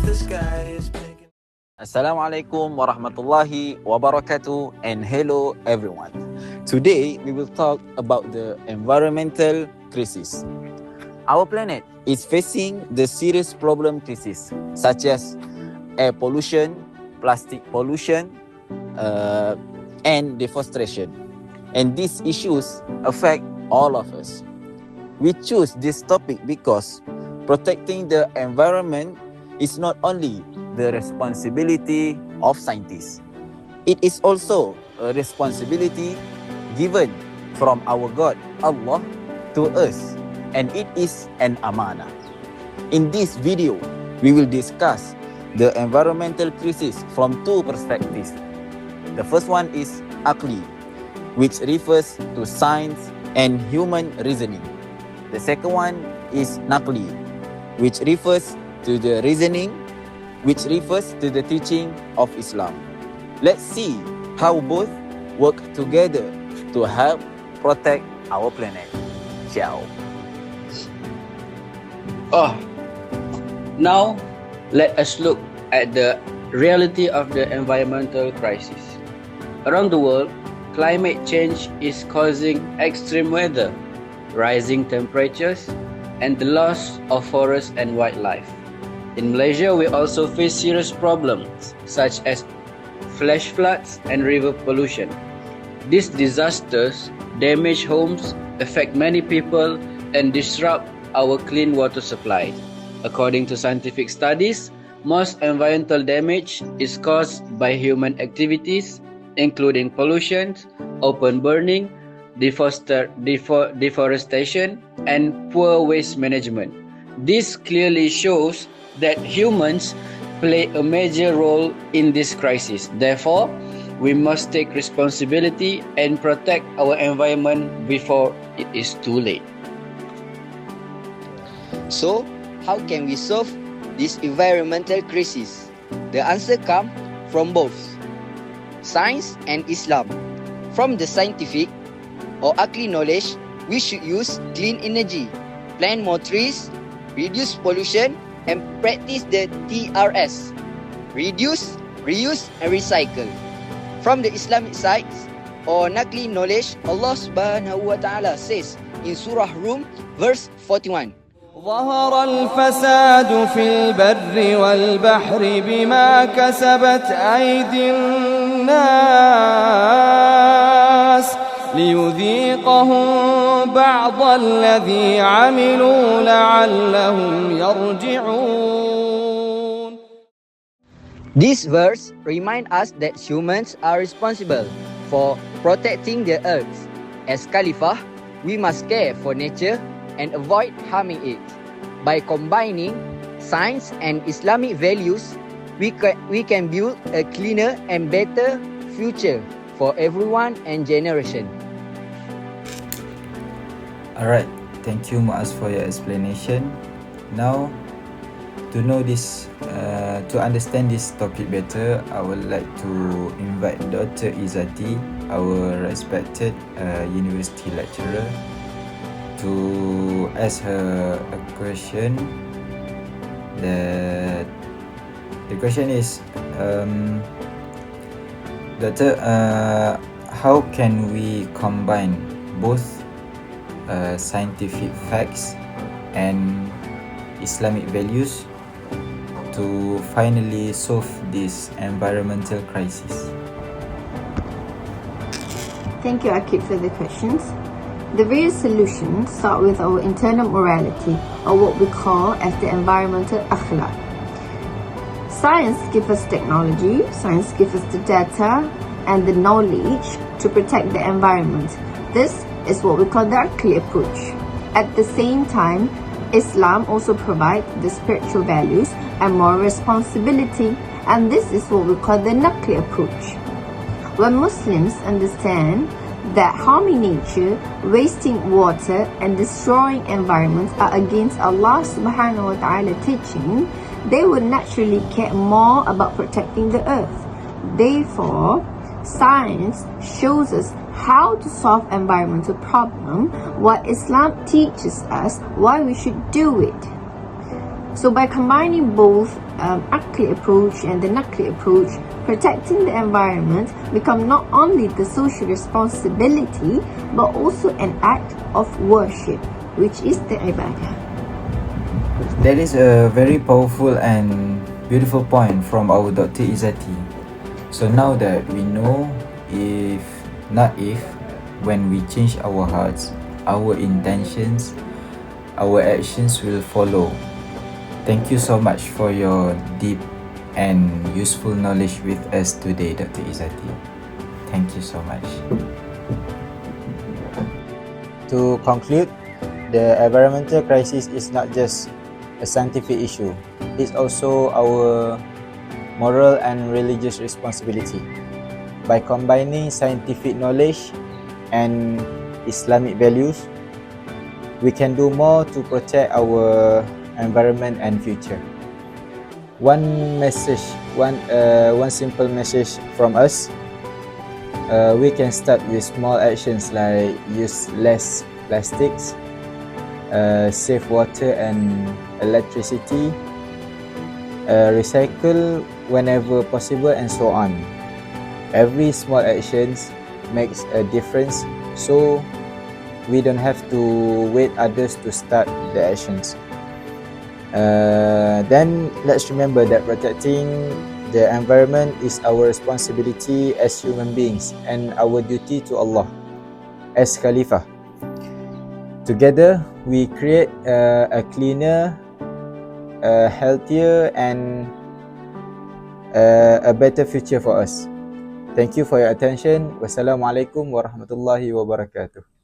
if the sky is pink. Assalamualaikum warahmatullahi wabarakatuh, and hello everyone. Today we will talk about the environmental crisis. Our planet is facing the serious problem crisis such as air pollution, plastic pollution, and deforestation. And these issues affect all of us. We choose this topic because protecting the environment is not only the responsibility of scientists. It is also a responsibility given from our God, Allah, to us, and it is an amanah. In this video, we will discuss the environmental crisis from two perspectives. The first one is Aqli, which refers to science and human reasoning. The second one is Naqli, which refers to the reasoning, which refers to the teaching of Islam. Let's see how both work together to help protect our planet. Ciao. Now, let us look at the reality of the environmental crisis. Around the world, climate change is causing extreme weather, rising temperatures, and the loss of forests and wildlife. In Malaysia, we also face serious problems such as flash floods and river pollution. These disasters damage homes, affect many people, and disrupt our clean water supply. According to scientific studies, most environmental damage is caused by human activities, including pollution, open burning, deforestation, and poor waste management. This clearly shows that humans play a major role in this crisis. Therefore, we must take responsibility and protect our environment before it is too late. So, how can we solve this environmental crisis? The answer comes from both science and Islam. From the scientific or Aqli knowledge, we should use clean energy, plant more trees, reduce pollution, and practice the TRS: reduce, reuse, and recycle. From the Islamic side or Naqli knowledge, Allah subhanahu wa ta'ala says in Surah Rum, verse 41, ظهر الفساد في البر والبحر بما كسبت أيدي الناس ليذيقهم بعض الذي عملوا لعلهم يرجعون. This verse reminds us that humans are responsible for protecting the earth. As Khalifah, we must care for nature and avoid harming it. By combining science and Islamic values, we can build a cleaner and better future for everyone and generation. Alright, thank you Muaz for your explanation. Now, to know this, to understand this topic better, I would like to invite Dr. Izzati, our respected university lecturer, to ask her a question. The question is, Doctor, how can we combine both scientific facts and Islamic values to finally solve this environmental crisis? Thank you, Aqli, for the questions. The various solutions start with our internal morality, or what we call as the environmental akhlaq. Science gives us technology, science gives us the data and the knowledge to protect the environment. This is what we call the Aqli approach. At the same time, Islam also provides the spiritual values and moral responsibility, and this is what we call the Naqli approach. When Muslims understand that harming nature, wasting water, and destroying environments are against Allah subhanahu wa ta'ala teaching, they would naturally care more about protecting the earth. Therefore, science shows us how to solve environmental problem, what Islam teaches us, why we should do it. So by combining both Aqli approach and the Naqli approach, protecting the environment become not only the social responsibility but also an act of worship, which is the ibadah. That is a very powerful and beautiful point from our Dr. Izzati. So now that we know, when we change our hearts, our intentions, our actions will follow. Thank you so much for your deep and useful knowledge with us today, Dr. Izzati. Thank you so much. To conclude, the environmental crisis is not just a scientific issue, it's also our moral and religious responsibility. By combining scientific knowledge and Islamic values, we can do more to protect our environment and future. One simple message from us. We can start with small actions like use less plastics, save water and electricity, recycle whenever possible, and so on. Every small actions makes a difference, so we don't have to wait others to start the actions. Then let's remember that protecting the environment is our responsibility as human beings and our duty to Allah as Khalifah. Together, we create a cleaner, healthier, and a better future for us. Thank you for your attention. Wassalamualaikum warahmatullahi wabarakatuh.